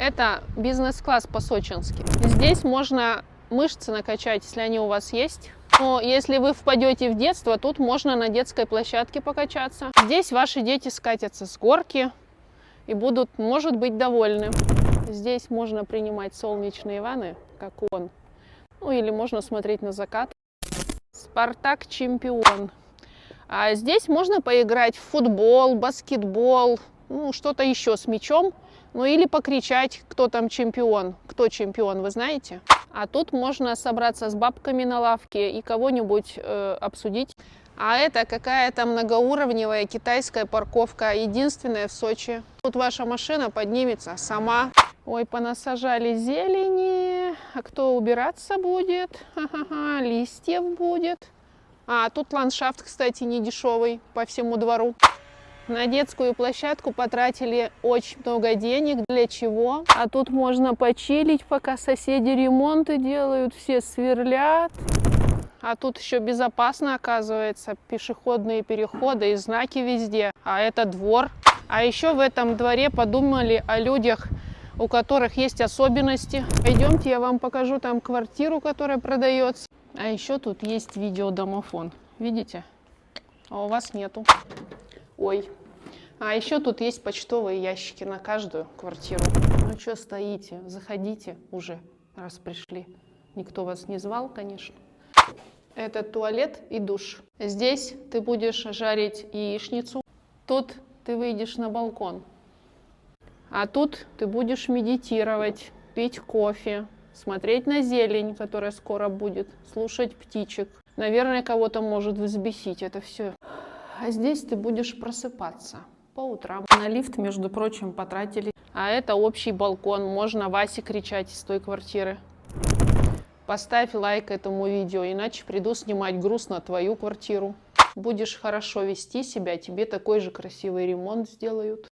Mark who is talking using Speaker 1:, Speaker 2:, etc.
Speaker 1: Это бизнес-класс по-сочински. Здесь можно мышцы накачать, если они у вас есть. Но если вы впадете в детство, тут можно на детской площадке покачаться. Здесь ваши дети скатятся с горки и будут, может быть, довольны. Здесь можно принимать солнечные ванны, как он. Ну или можно смотреть на закат. Спартак чемпион. А здесь можно поиграть в футбол, баскетбол, ну что-то еще с мячом. Ну или покричать, кто там чемпион. Кто чемпион, вы знаете? А тут можно собраться с бабками на лавке и кого-нибудь обсудить. А это какая-то многоуровневая китайская парковка, единственная в Сочи. Тут ваша машина поднимется сама. Ой, понасажали зелени. А кто убираться будет? Ха-ха-ха, листьев будет. А тут ландшафт, кстати, не дешевый по всему двору. На детскую площадку потратили очень много денег. Для чего? А тут можно почилить, пока соседи ремонты делают, все сверлят. А тут еще безопасно, оказывается, пешеходные переходы и знаки везде. А это двор. А еще в этом дворе подумали о людях, у которых есть особенности. Пойдемте, я вам покажу там квартиру, которая продается. А еще тут есть видеодомофон. Видите? А у вас нету. Ой. А еще тут есть почтовые ящики на каждую квартиру. Ну что стоите? Заходите уже, раз пришли. Никто вас не звал, конечно. Это туалет и душ. Здесь ты будешь жарить яичницу. Тут ты выйдешь на балкон. А тут ты будешь медитировать, пить кофе, смотреть на зелень, которая скоро будет, слушать птичек. Наверное, кого-то может взбесить это все. А здесь ты будешь просыпаться по утрам. На лифт, между прочим, потратили. А это общий балкон. Можно Васе кричать из той квартиры. Поставь лайк этому видео, иначе приду снимать груз на твою квартиру. Будешь хорошо вести себя, тебе такой же красивый ремонт сделают.